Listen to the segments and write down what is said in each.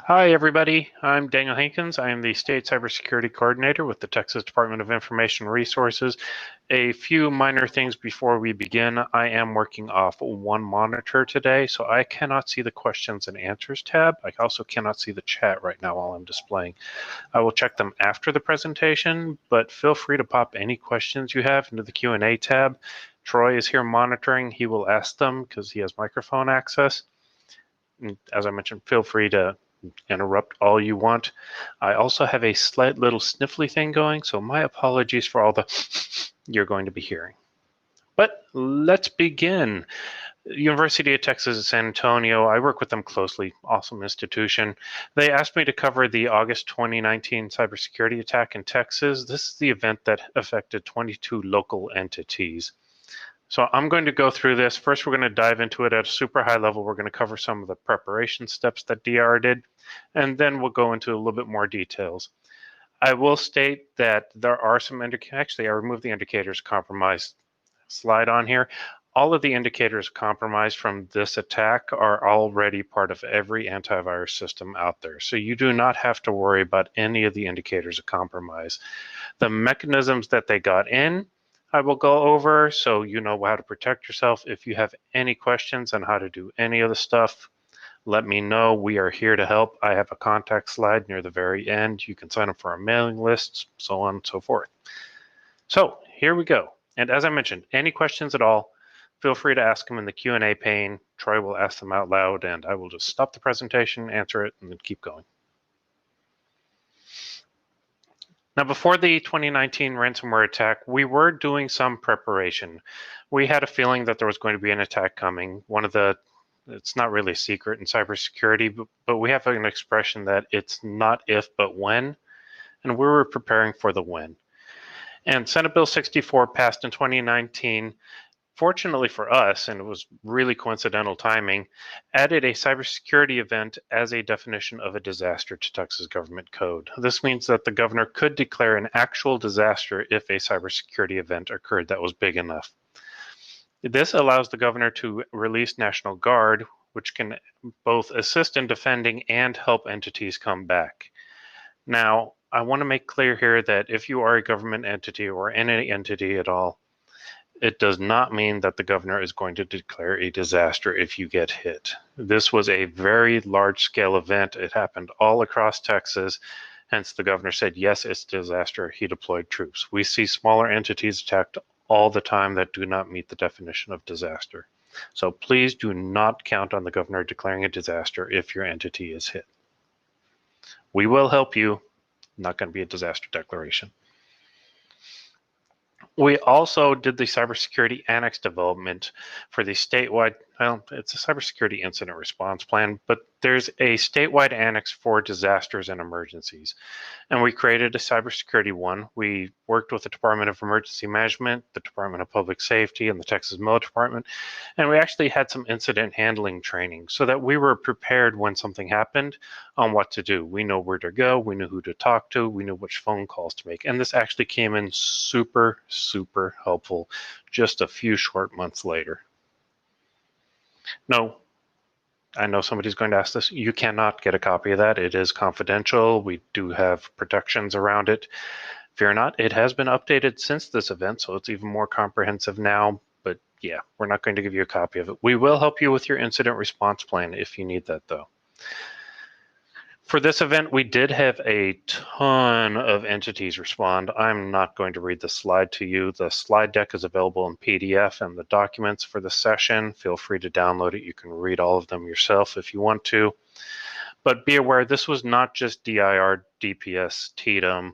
Hi, everybody. I'm Daniel Hankins. I am the State Cybersecurity Coordinator with the Texas Department of Information Resources. A few minor things before we begin. I am working off one monitor today, so I cannot see the questions and answers tab. I also cannot see the chat right now while I'm displaying. I will check them after the presentation, but feel free to pop any questions you have into the Q&A tab. Troy is here monitoring. He will ask them because he has microphone access. And as I mentioned, feel free to interrupt all you want. I also have a slight little sniffly thing going, so my apologies for all the you're going to be hearing. But let's begin. University of Texas at San Antonio, I work with them closely, awesome institution. They asked me to cover the August 2019 cybersecurity attack in Texas. This is the event that affected 22 local entities. So I'm going to go through this. First, we're going to dive into it at a super high level. We're going to cover some of the preparation steps that DR did, and then we'll go into a little bit more details. I will state that there are some actually, I removed the indicators compromised slide on here. All of the indicators compromised from this attack are already part of every antivirus system out there. So you do not have to worry about any of the indicators of compromise. The mechanisms that they got in, I will go over so you know how to protect yourself. If you have any questions on how to do any of the stuff, let me know. We are here to help. I have a contact slide near the very end. You can sign up for our mailing lists, so on and so forth. So here we go. And as I mentioned, any questions at all, feel free to ask them in the Q&A pane. Troy will ask them out loud, and I will just stop the presentation, answer it, and then keep going. Now, before the 2019 ransomware attack, we were doing some preparation. We had a feeling that there was going to be an attack coming. It's not really a secret in cybersecurity, but we have an expression that it's not if, but when, and we were preparing for the when. And Senate Bill 64 passed in 2019. Fortunately for us, and it was really coincidental timing, added a cybersecurity event as a definition of a disaster to Texas government code. This means that the governor could declare an actual disaster if a cybersecurity event occurred that was big enough. This allows the governor to release National Guard, which can both assist in defending and help entities come back. Now, I want to make clear here that if you are a government entity or any entity at all, it does not mean that the governor is going to declare a disaster if you get hit. This was a very large scale event. It happened all across Texas. Hence, the governor said, yes, it's a disaster. He deployed troops. We see smaller entities attacked all the time that do not meet the definition of disaster. So please do not count on the governor declaring a disaster if your entity is hit. We will help you. Not going to be a disaster declaration. We also did the cybersecurity annex development for the statewide, well, it's a cybersecurity incident response plan, but there's a statewide annex for disasters and emergencies. And we created a cybersecurity one. We worked with the Department of Emergency Management, the Department of Public Safety, and the Texas Military Department. And we actually had some incident handling training so that we were prepared when something happened on what to do. We know where to go, we knew who to talk to, we knew which phone calls to make. And this actually came in super helpful just a few short months later. No, I know somebody's going to ask this. You cannot get a copy of that. It is confidential. We do have protections around it. Fear not, it has been updated since this event, so it's even more comprehensive now. But yeah, we're not going to give you a copy of it. We will help you with your incident response plan if you need that, though. For this event, we did have a ton of entities respond. I'm not going to read the slide to you. The slide deck is available in PDF and the documents for the session. Feel free to download it. You can read all of them yourself if you want to. But be aware, this was not just DIR, DPS, TDM,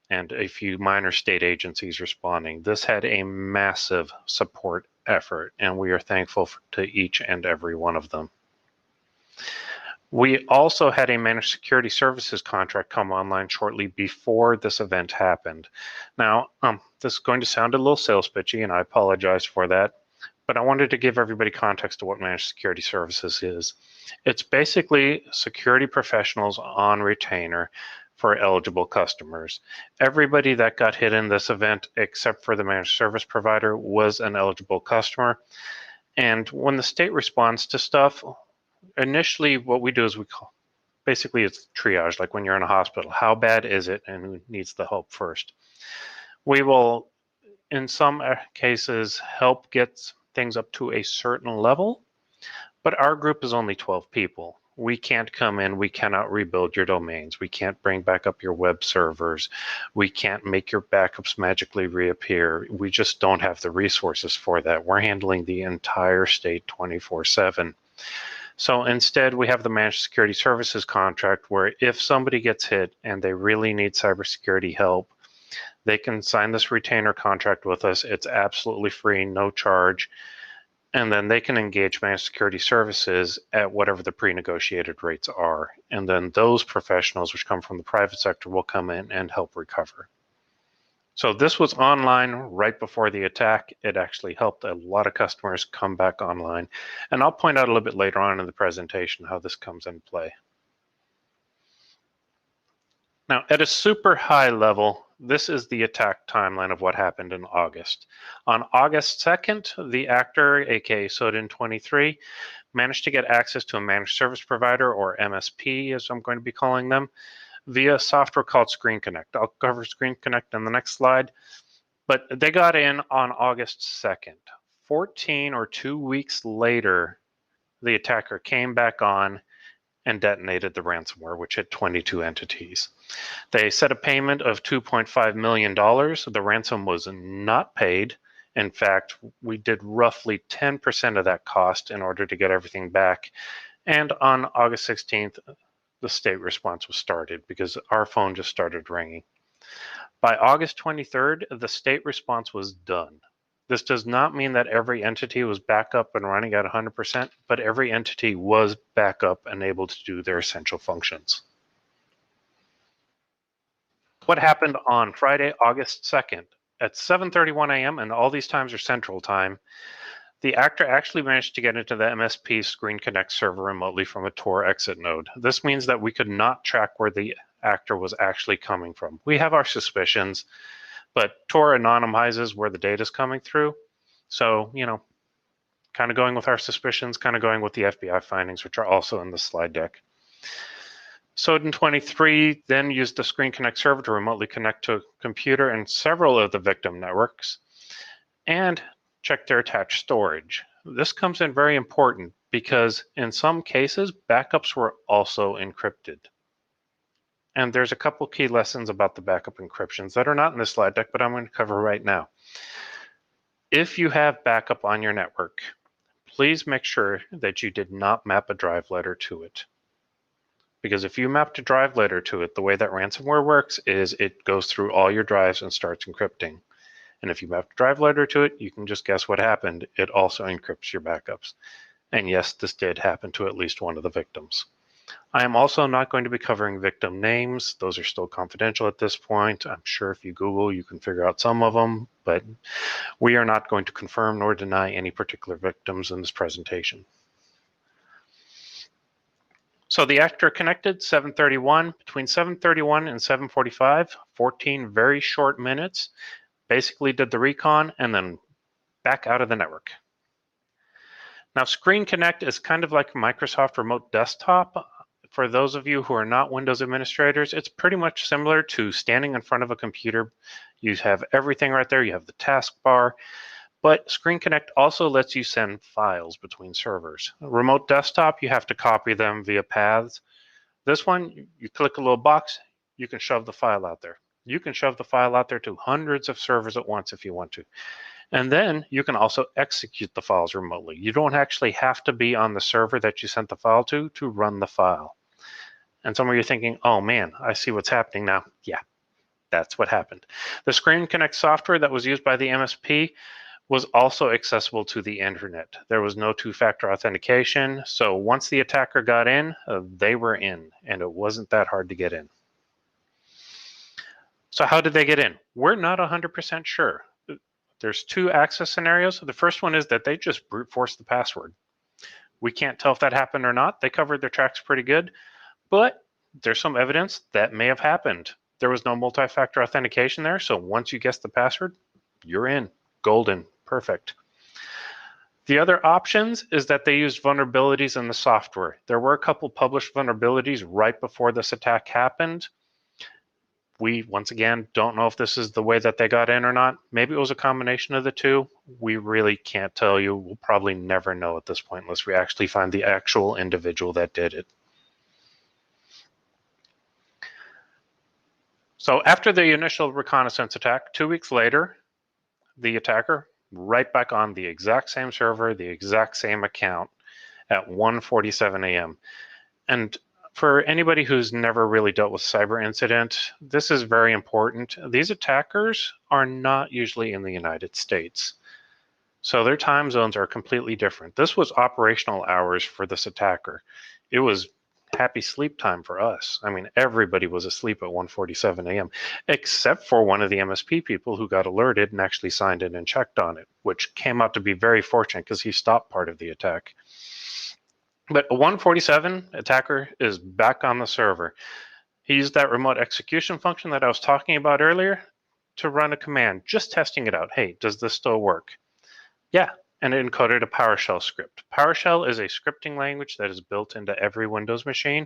and a few minor state agencies responding. This had a massive support effort, and we are thankful to each and every one of them. We also had a managed security services contract come online shortly before this event happened. Now, this is going to sound a little sales pitchy, and I apologize for that, but I wanted to give everybody context to what managed security services is. It's basically security professionals on retainer for eligible customers. Everybody that got hit in this event, except for the managed service provider, was an eligible customer. And when the state responds to stuff, initially what we do is we Basically, it's triage, like when you're in a hospital. How bad is it and who needs the help first? We will, in some cases, help get things up to a certain level, but our group is only 12 people. We can't come in, we cannot rebuild your domains, we can't bring back up your web servers, we can't make your backups magically reappear. We just don't have the resources for that. We're handling the entire state 24/7. So instead, we have the managed security services contract where if somebody gets hit and they really need cybersecurity help, they can sign this retainer contract with us. It's absolutely free, no charge. And then they can engage managed security services at whatever the pre-negotiated rates are. And then those professionals, which come from the private sector, will come in and help recover. So this was online right before the attack. It actually helped a lot of customers come back online. And I'll point out a little bit later on in the presentation how this comes into play. Now, at a super high level, this is the attack timeline of what happened in August. On August 2nd, the actor, aka Sodin23, managed to get access to a managed service provider, or MSP, as I'm going to be calling them, via software called Screen Connect. I'll cover Screen Connect in the next slide, but they got in on August 2nd. 14 or 2 weeks later, the attacker came back on and detonated the ransomware, which hit 22 entities. They set a payment of $2.5 million. The ransom was not paid. In fact, we did roughly 10% of that cost in order to get everything back. And on August 16th, the state response was started because our phone just started ringing. By August 23rd, the state response was done. This does not mean that every entity was back up and running at 100%, but every entity was back up and able to do their essential functions. What happened on Friday, August 2nd at 7:31 a.m., and all these times are Central Time, the actor actually managed to get into the MSP Screen Connect server remotely from a Tor exit node. This means that we could not track where the actor was actually coming from. We have our suspicions, but Tor anonymizes where the data is coming through. So, kind of going with our suspicions, kind of going with the FBI findings, which are also in the slide deck. Sodin23 then used the Screen Connect server to remotely connect to a computer and several of the victim networks and check their attached storage. This comes in very important because in some cases, backups were also encrypted. And there's a couple key lessons about the backup encryptions that are not in this slide deck, but I'm going to cover right now. If you have backup on your network, please make sure that you did not map a drive letter to it. Because if you mapped a drive letter to it, the way that ransomware works is it goes through all your drives and starts encrypting. And if you mapped a drive letter to it, you can just guess what happened. It also encrypts your backups. And yes, this did happen to at least one of the victims. I am also not going to be covering victim names. Those are still confidential at this point. I'm sure if you Google, you can figure out some of them, but we are not going to confirm nor deny any particular victims in this presentation. So the actor connected 7:31. Between 7:31 and 7:45, 14 very short minutes, basically did the recon and then back out of the network. Now, Screen Connect is kind of like Microsoft Remote Desktop. For those of you who are not Windows administrators, it's pretty much similar to standing in front of a computer. You have everything right there. You have the taskbar, but Screen Connect also lets you send files between servers. Remote Desktop, you have to copy them via paths. This one, you click a little box, you can shove the file out there. You can shove the file out there to hundreds of servers at once if you want to. And then you can also execute the files remotely. You don't actually have to be on the server that you sent the file to run the file. And some of you are thinking, oh man, I see what's happening now. Yeah, that's what happened. The Screen Connect software that was used by the MSP was also accessible to the internet. There was no two-factor authentication. So once the attacker got in, they were in, and it wasn't that hard to get in. So how did they get in? We're not 100% sure. There's two access scenarios. The first one is that they just brute forced the password. We can't tell if that happened or not. They covered their tracks pretty good, but there's some evidence that may have happened. There was no multi-factor authentication there, so once you guess the password, you're in. Golden, perfect. The other options is that they used vulnerabilities in the software. There were a couple published vulnerabilities right before this attack happened. We, once again, don't know if this is the way that they got in or not. Maybe it was a combination of the two. We really can't tell you. We'll probably never know at this point unless we actually find the actual individual that did it. So after the initial reconnaissance attack, 2 weeks later, the attacker right back on the exact same server, the exact same account at 1:47 a.m. And for anybody who's never really dealt with cyber incident, this is very important. These attackers are not usually in the United States. So their time zones are completely different. This was operational hours for this attacker. It was happy sleep time for us. I mean, everybody was asleep at 1:47 a.m., except for one of the MSP people who got alerted and actually signed in and checked on it, which came out to be very fortunate because he stopped part of the attack. But a 1:47 attacker is back on the server. He used that remote execution function that I was talking about earlier to run a command, just testing it out. Hey, does this still work? Yeah, and it encoded a PowerShell script. PowerShell is a scripting language that is built into every Windows machine.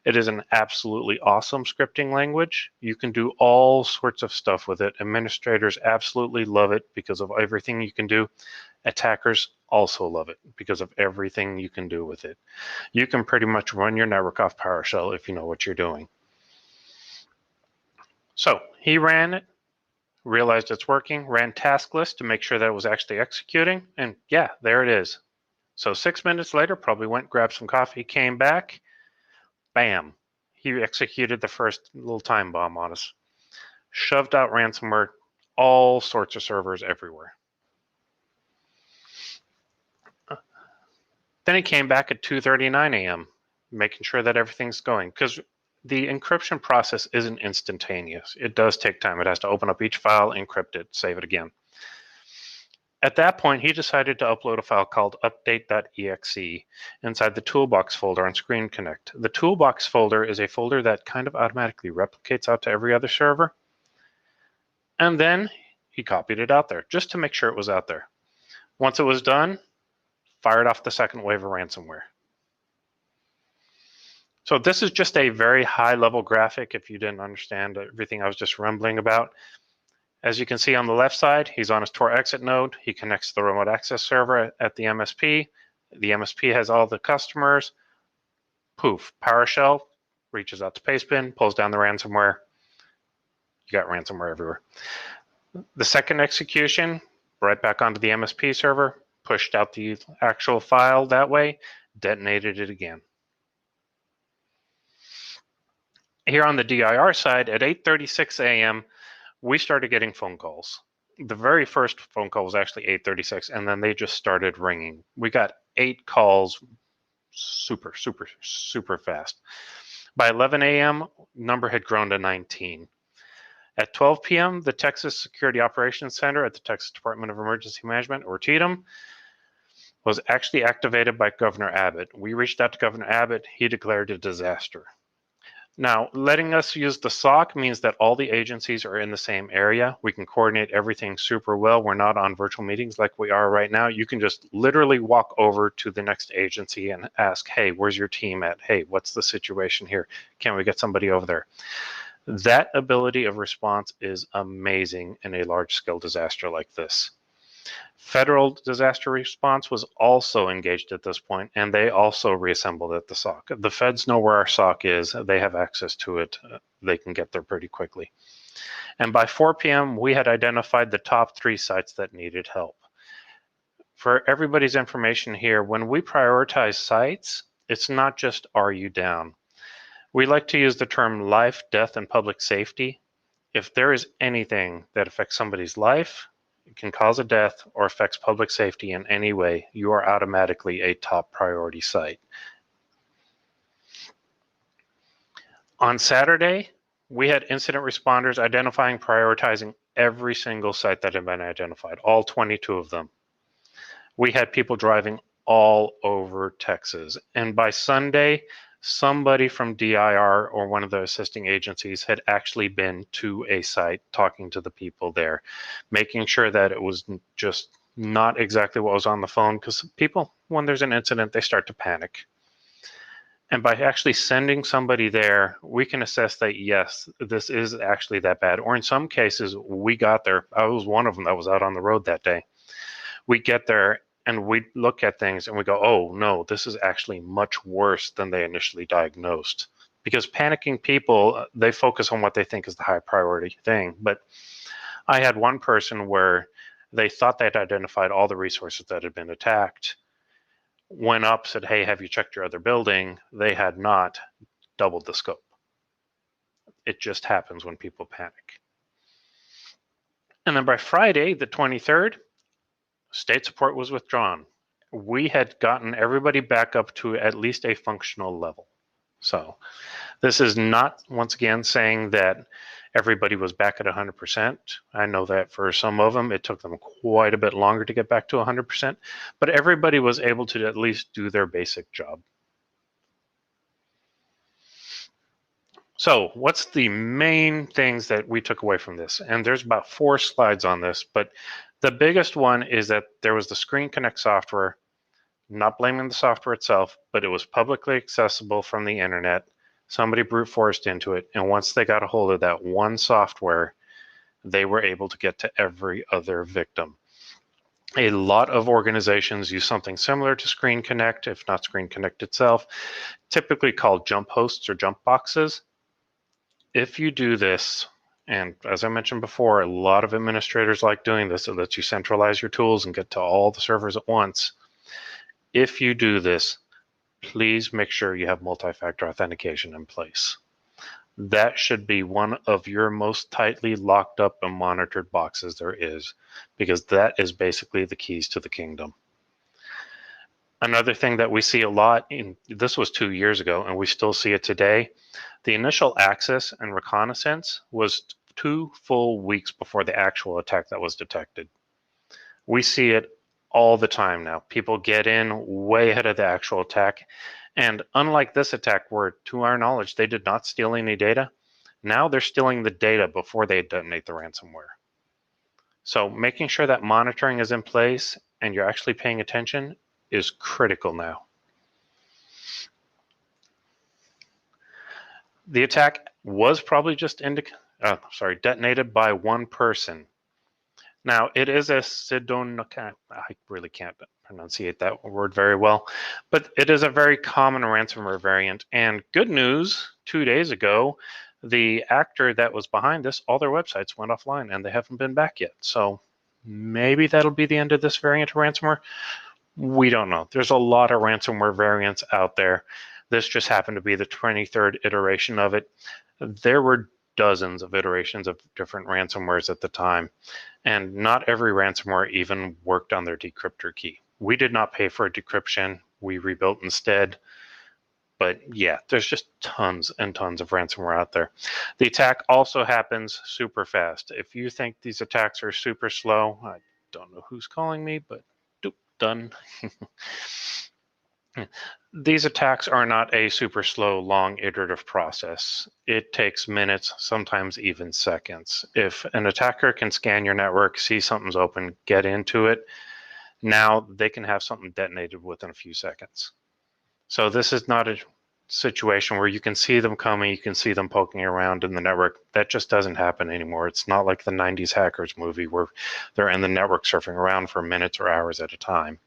It is an absolutely awesome scripting language. You can do all sorts of stuff with it. Administrators absolutely love it because of everything you can do. Attackers also love it because of everything you can do with it. You can pretty much run your network off PowerShell if you know what you're doing. So he ran it, realized it's working, ran task list to make sure that it was actually executing, and yeah, there it is. So 6 minutes later, probably went, grabbed some coffee, came back, bam, he executed the first little time bomb on us. Shoved out ransomware, all sorts of servers everywhere. Then he came back at 2:39 a.m., making sure that everything's going, because the encryption process isn't instantaneous. It does take time. It has to open up each file, encrypt it, save it again. At that point, he decided to upload a file called update.exe inside the toolbox folder on Screen Connect. The toolbox folder is a folder that kind of automatically replicates out to every other server. And then he copied it out there just to make sure it was out there. Once it was done, fired off the second wave of ransomware. So this is just a very high level graphic if you didn't understand everything I was just rambling about. As you can see on the left side, he's on his Tor exit node. He connects to the remote access server at the MSP. The MSP has all the customers. Poof, PowerShell reaches out to Pastebin, pulls down the ransomware. You got ransomware everywhere. The second execution, right back onto the MSP server, pushed out the actual file that way, detonated it again. Here on the DIR side, at 8:36 a.m., we started getting phone calls. The very first phone call was actually 8:36, and then they just started ringing. We got 8 calls super fast. By 11 a.m., number had grown to 19. At 12 p.m., the Texas Security Operations Center at the Texas Department of Emergency Management, or TDEM, was actually activated by Governor Abbott. We reached out to Governor Abbott. He declared a disaster. Now, letting us use the SOC means that all the agencies are in the same area. We can coordinate everything super well. We're not on virtual meetings like we are right now. You can just literally walk over to the next agency and ask, hey, where's your team at? Hey, what's the situation here? Can we get somebody over there? That ability of response is amazing in a large-scale disaster like this. Federal disaster response was also engaged at this point, and they also reassembled at the SOC. The feds know where our SOC is. They have access to it. They can get there pretty quickly. And by 4 p.m., we had identified the top 3 sites that needed help. For everybody's information here, when we prioritize sites, it's not just are you down. We like to use the term life, death, and public safety. If there is anything that affects somebody's life, it can cause a death, or affects public safety in any way, you are automatically a top priority site. On Saturday, we had incident responders identifying, prioritizing every single site that had been identified, all 22 of them. We had people driving all over Texas. And by Sunday, somebody from DIR or one of the assisting agencies had actually been to a site talking to the people there, making sure that it was just not exactly what was on the phone, because people, when there's an incident, they start to panic. And by actually sending somebody there, we can assess that, yes, this is actually that bad. Or in some cases, we got there. I was one of them that was out on the road that day. We get there and we look at things and we go, oh, no, this is actually much worse than they initially diagnosed. Because panicking people, they focus on what they think is the high priority thing. But I had one person where they thought they'd identified all the resources that had been attacked, went up, said, hey, have you checked your other building? They had not. Doubled the scope. It just happens when people panic. And then by Friday, the 23rd, state support was withdrawn. We had gotten everybody back up to at least a functional level. So this is not, once again, saying that everybody was back at 100%. I know that for some of them, it took them quite a bit longer to get back to 100%, but everybody was able to at least do their basic job. So what's the main things that we took away from this? And there's about 4 slides on this, but the biggest one is that there was the Screen Connect software, not blaming the software itself, but it was publicly accessible from the internet. Somebody brute forced into it. And once they got a hold of that one software, they were able to get to every other victim. A lot of organizations use something similar to Screen Connect, if not Screen Connect itself, typically called jump hosts or jump boxes. If you do this, and as I mentioned before, a lot of administrators like doing this. It lets you centralize your tools and get to all the servers at once. If you do this, please make sure you have multi-factor authentication in place. That should be one of your most tightly locked up and monitored boxes there is, because that is basically the keys to the kingdom. Another thing that we see a lot, this was 2 years ago, and we still see it today, the initial access and reconnaissance was 2 full weeks before the actual attack that was detected. We see it all the time now. People get in way ahead of the actual attack. And unlike this attack where, to our knowledge, they did not steal any data, now they're stealing the data before they detonate the ransomware. So making sure that monitoring is in place and you're actually paying attention is critical now. The attack was probably just detonated by one person. Now, it is a I really can't pronunciate that word very well, but it is a very common ransomware variant. And good news, 2 days ago, the actor that was behind this, all their websites went offline and they haven't been back yet. So maybe that'll be the end of this variant of ransomware. We don't know. There's a lot of ransomware variants out there. This just happened to be the 23rd iteration of it. There were dozens of iterations of different ransomwares at the time, and not every ransomware even worked on their decryptor key. We did not pay for a decryption. We rebuilt instead. But yeah, there's just tons and tons of ransomware out there. The attack also happens super fast. If you think these attacks are super slow, I don't know who's calling me, but done. These attacks are not a super slow, long iterative process. It takes minutes, sometimes even seconds. If an attacker can scan your network, see something's open, get into it, now they can have something detonated within a few seconds. So this is not a situation where you can see them coming, you can see them poking around in the network. That just doesn't happen anymore. It's not like the 90s Hackers movie where they're in the network surfing around for minutes or hours at a time.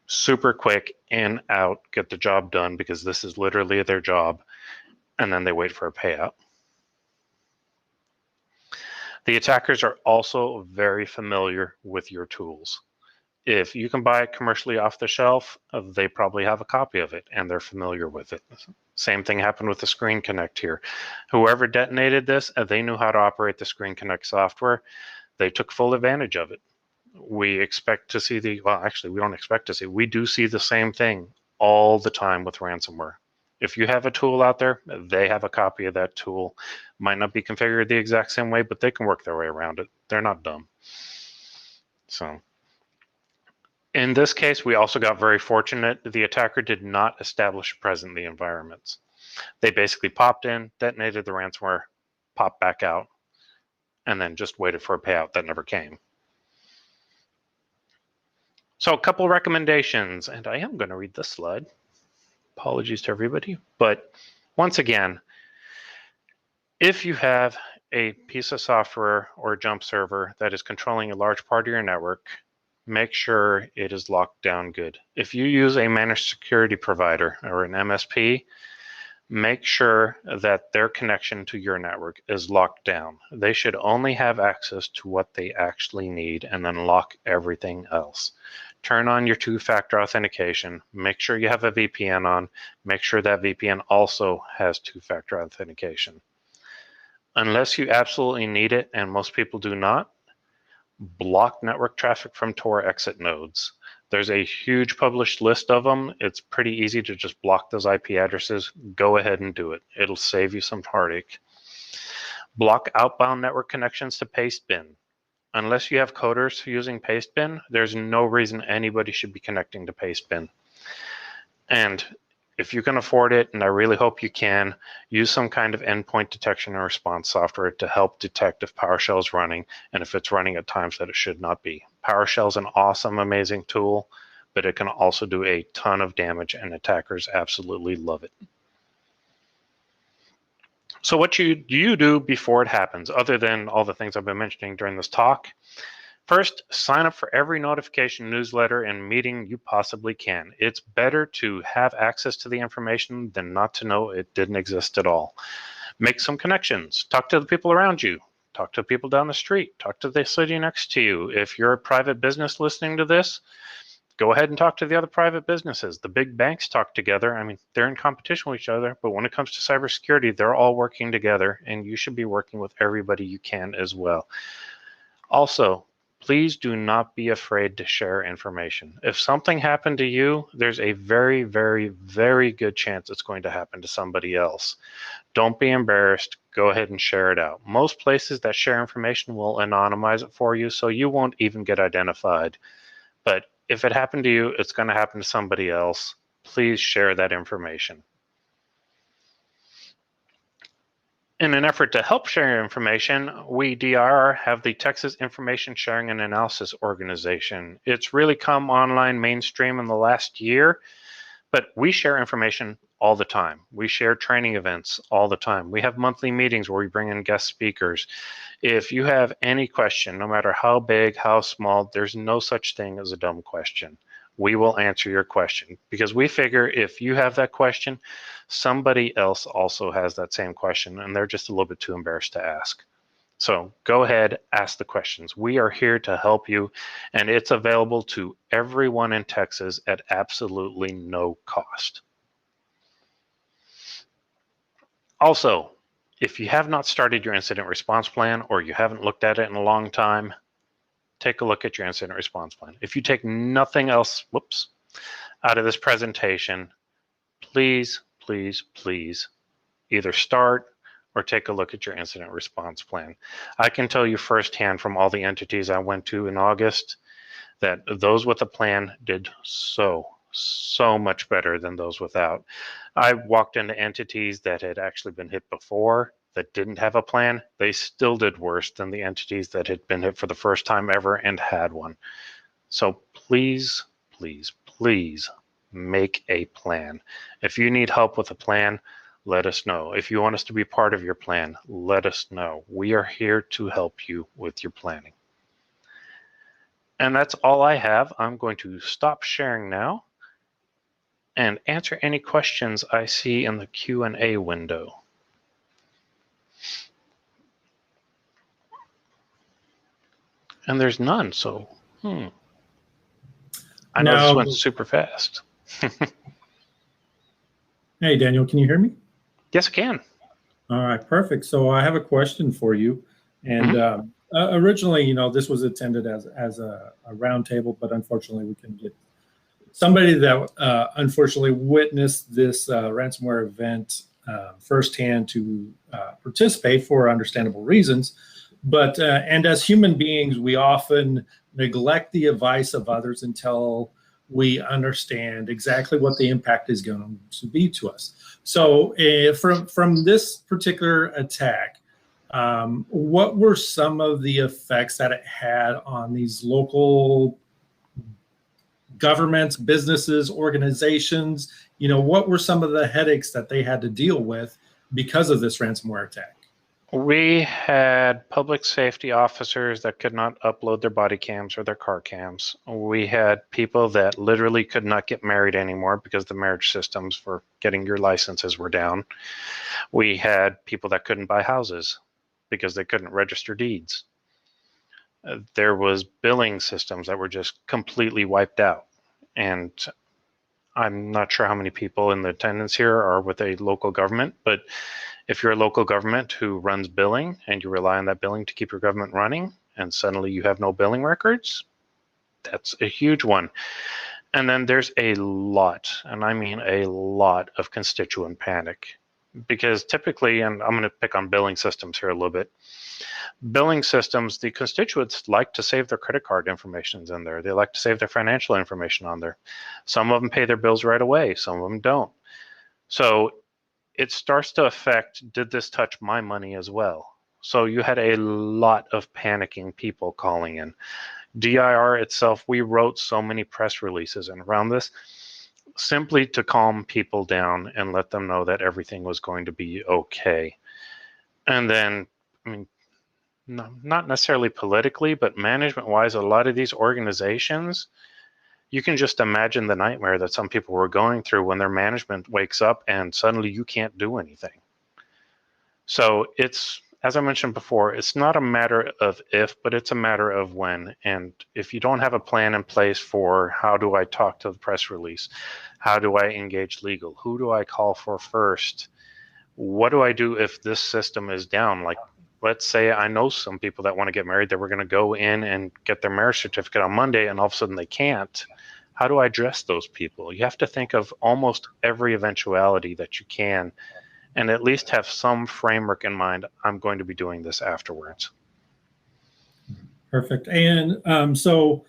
Super quick, in, out, get the job done, because this is literally their job, and then they wait for a payout. The attackers are also very familiar with your tools. If you can buy it commercially off the shelf, they probably have a copy of it and they're familiar with it. Same thing happened with the Screen Connect here. Whoever detonated this, they knew how to operate the Screen Connect software. They took full advantage of it. We expect to see we don't expect to see, we do see the same thing all the time with ransomware. If you have a tool out there, they have a copy of that tool. Might not be configured the exact same way, but they can work their way around it. They're not dumb. So in this case, we also got very fortunate. The attacker did not establish a presence in the environments. They basically popped in, detonated the ransomware, popped back out, and then just waited for a payout that never came. So a couple recommendations, and I am going to read this slide. Apologies to everybody. But once again, if you have a piece of software or a jump server that is controlling a large part of your network, make sure it is locked down good. If you use a managed security provider or an MSP, make sure that their connection to your network is locked down. They should only have access to what they actually need and then lock everything else. Turn on your two-factor authentication. Make sure you have a VPN on. Make sure that VPN also has two-factor authentication. Unless you absolutely need it, and most people do not, block network traffic from Tor exit nodes. There's a huge published list of them. It's pretty easy to just block those IP addresses. Go ahead and do it. It'll save you some heartache. Block outbound network connections to Pastebin. Unless you have coders using Pastebin, there's no reason anybody should be connecting to Pastebin. And if you can afford it, and I really hope you can, use some kind of endpoint detection and response software to help detect if PowerShell is running and if it's running at times that it should not be. PowerShell is an awesome, amazing tool, but it can also do a ton of damage, and attackers absolutely love it. So what do you do before it happens, other than all the things I've been mentioning during this talk? First, sign up for every notification, newsletter, and meeting you possibly can. It's better to have access to the information than not to know it didn't exist at all. Make some connections. Talk to the people around you. Talk to the people down the street. Talk to the city next to you. If you're a private business listening to this, go ahead and talk to the other private businesses. The big banks talk together. I mean, they're in competition with each other, but when it comes to cybersecurity, they're all working together, and you should be working with everybody you can as well. Also, please do not be afraid to share information. If something happened to you, there's a very, very, very good chance it's going to happen to somebody else. Don't be embarrassed. Go ahead and share it out. Most places that share information will anonymize it for you, so you won't even get identified. But if it happened to you, it's going to happen to somebody else. Please share that information. In an effort to help share information, we, DIR, have the Texas Information Sharing and Analysis Organization. It's really come online mainstream in the last year, but we share information all the time. We share training events all the time. We have monthly meetings where we bring in guest speakers. If you have any question, no matter how big, how small, there's no such thing as a dumb question. We will answer your question, because we figure if you have that question, somebody else also has that same question, and they're just a little bit too embarrassed to ask. So go ahead, ask the questions. We are here to help you, and it's available to everyone in Texas at absolutely no cost. Also, if you have not started your incident response plan, or you haven't looked at it in a long time, take a look at your incident response plan. If you take nothing else, out of this presentation, please, please, please either start or take a look at your incident response plan. I can tell you firsthand from all the entities I went to in August that those with a plan did so much better than those without. I walked into entities that had actually been hit before that didn't have a plan. They still did worse than the entities that had been hit for the first time ever and had one. So please, please, please make a plan. If you need help with a plan, let us know. If you want us to be part of your plan, let us know. We are here to help you with your planning. And that's all I have. I'm going to stop sharing now and answer any questions I see in the Q&A window. And there's none, so I know this went super fast. Hey, Daniel, can you hear me? Yes, I can. All right, perfect. So I have a question for you. And originally, this was intended as a roundtable, but unfortunately we couldn't get somebody that unfortunately witnessed this ransomware event firsthand to participate for understandable reasons. But and as human beings, we often neglect the advice of others until we understand exactly what the impact is going to be to us. So from this particular attack, what were some of the effects that it had on these local governments, businesses, organizations? What were some of the headaches that they had to deal with because of this ransomware attack? We had public safety officers that could not upload their body cams or their car cams. We had people that literally could not get married anymore because the marriage systems for getting your licenses were down. We had people that couldn't buy houses because they couldn't register deeds. There was billing systems that were just completely wiped out. And I'm not sure how many people in the attendance here are with a local government, but if you're a local government who runs billing and you rely on that billing to keep your government running and suddenly you have no billing records, that's a huge one. And then there's a lot, and I mean a lot, of constituent panic. Because typically, and I'm going to pick on billing systems here a little bit, billing systems, the constituents like to save their credit card information in there. They like to save their financial information on there. Some of them pay their bills right away. Some of them don't. So it starts to affect, did this touch my money as well? So you had a lot of panicking people calling in. DIR itself, we wrote so many press releases and around this simply to calm people down and let them know that everything was going to be okay. And then, I mean, not necessarily politically, but management-wise, a lot of these organizations, you can just imagine the nightmare that some people were going through when their management wakes up and suddenly you can't do anything. So it's, as I mentioned before, it's not a matter of if, but it's a matter of when. And if you don't have a plan in place for how do I talk to the press release, how do I engage legal, who do I call for first, what do I do if this system is down? Like, let's say I know some people that want to get married that were going to go in and get their marriage certificate on Monday and all of a sudden they can't. How do I address those people? You have to think of almost every eventuality that you can and at least have some framework in mind. I'm going to be doing this afterwards. Perfect. And so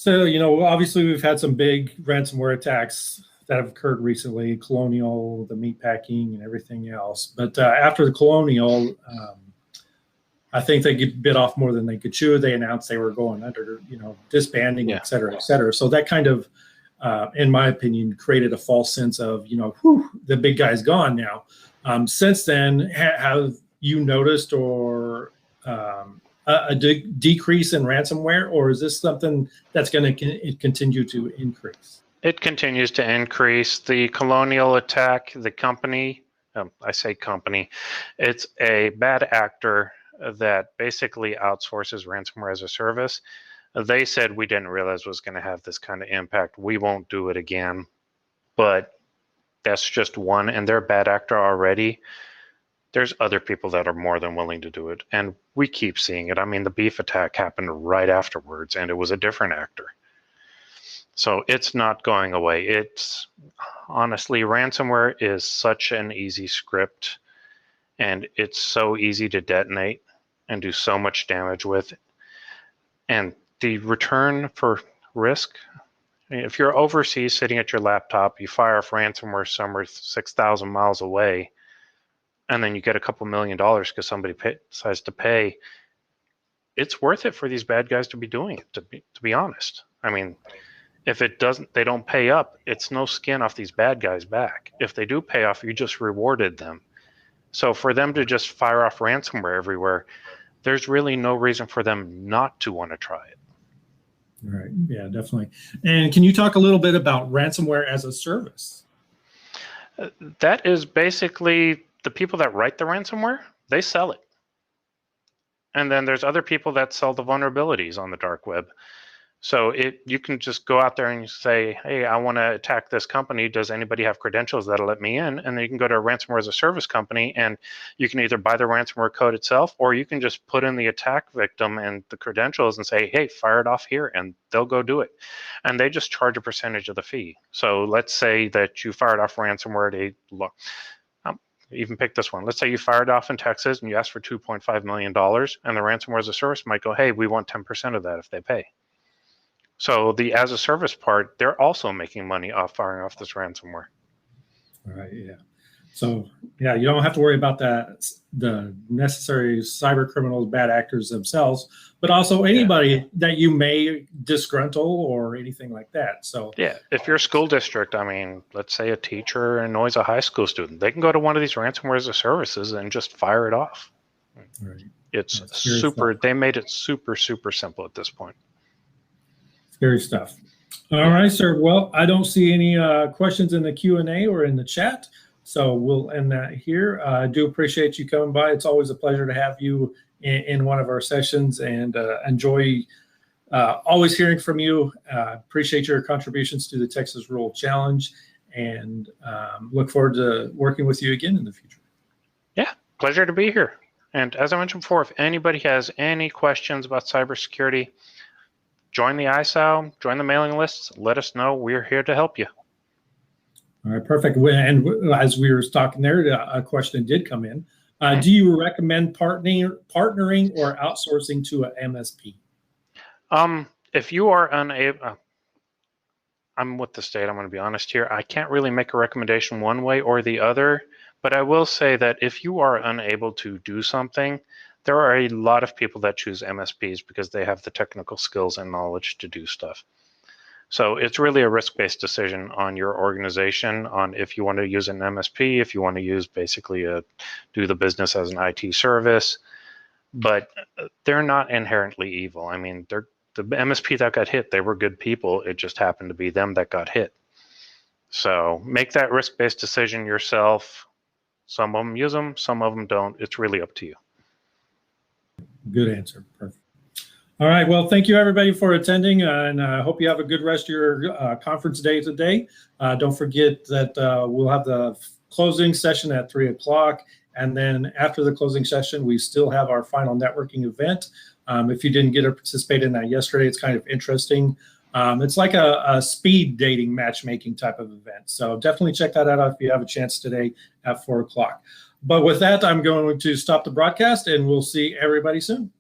obviously we've had some big ransomware attacks that have occurred recently, Colonial, the meatpacking, and everything else. But after the Colonial, I think they bit off more than they could chew. They announced they were going under, disbanding, et cetera, et cetera. So that kind of, in my opinion, created a false sense of, the big guy's gone now. Since then, have you noticed or a decrease in ransomware, or is this something that's going to continue to increase? It continues to increase. The Colonial attack, the company, I say company, it's a bad actor that basically outsources ransomware as a service. They said, we didn't realize it was going to have this kind of impact. We won't do it again. But that's just one, and they're a bad actor already. There's other people that are more than willing to do it, and we keep seeing it. I mean, the beef attack happened right afterwards, and it was a different actor. So it's not going away. It's honestly, ransomware is such an easy script, and it's so easy to detonate and do so much damage with. And the return for risk, if you're overseas sitting at your laptop, you fire off ransomware somewhere 6,000 miles away, and then you get a couple $1 million because somebody decides to pay, it's worth it for these bad guys to be doing it, to be honest. I mean, if they don't pay up, it's no skin off these bad guys' back. If they do pay off, you just rewarded them. So for them to just fire off ransomware everywhere, there's really no reason for them not to want to try it. Right. Yeah, definitely. And can you talk a little bit about ransomware as a service? That is basically the people that write the ransomware, they sell it. And then there's other people that sell the vulnerabilities on the dark web. So you can just go out there and say, hey, I want to attack this company. Does anybody have credentials that'll let me in? And then you can go to a ransomware as a service company, and you can either buy the ransomware code itself, or you can just put in the attack victim and the credentials and say, hey, fire it off here, and they'll go do it. And they just charge a percentage of the fee. So let's say that you fired off ransomware at even pick this one. Let's say you fired off in Texas and you asked for $2.5 million, and the ransomware as a service might go, hey, we want 10% of that if they pay. So the as a service part, they're also making money off firing off this ransomware. All right, yeah. So yeah, you don't have to worry about the necessary cyber criminals, bad actors themselves, but also anybody that you may disgruntle or anything like that. So yeah, if you're a school district, I mean, let's say a teacher annoys a high school student, they can go to one of these ransomware as a services and just fire it off. right. It's Scary super. stuff. They made it super simple at this point. Scary stuff. All right, sir. Well, I don't see any questions in the Q&A or in the chat, so we'll end that here. I do appreciate you coming by. It's always a pleasure to have you in one of our sessions, and enjoy always hearing from you. Appreciate your contributions to the Texas Rural Challenge, and look forward to working with you again in the future. Yeah, pleasure to be here. And as I mentioned before, if anybody has any questions about cybersecurity, join the ISAL, join the mailing lists, let us know. We're here to help you. All right, perfect. And as we were talking there, a question did come in. Do you recommend partnering or outsourcing to an MSP? If you are unable, I'm with the state, I'm going to be honest here. I can't really make a recommendation one way or the other, but I will say that if you are unable to do something, there are a lot of people that choose MSPs because they have the technical skills and knowledge to do stuff. So it's really a risk-based decision on your organization on if you want to use an MSP, if you want to use basically do the business as an IT service, but they're not inherently evil. I mean, the MSP that got hit, they were good people. It just happened to be them that got hit. So make that risk-based decision yourself. Some of them use them, some of them don't. It's really up to you. Good answer. Perfect. All right. Well, thank you everybody for attending, and I hope you have a good rest of your conference day today. Don't forget that we'll have the closing session at 3 o'clock, and then after the closing session, we still have our final networking event. If you didn't get to participate in that yesterday, it's kind of interesting. It's like a speed dating matchmaking type of event. So definitely check that out if you have a chance today at 4 o'clock. But with that, I'm going to stop the broadcast, and we'll see everybody soon.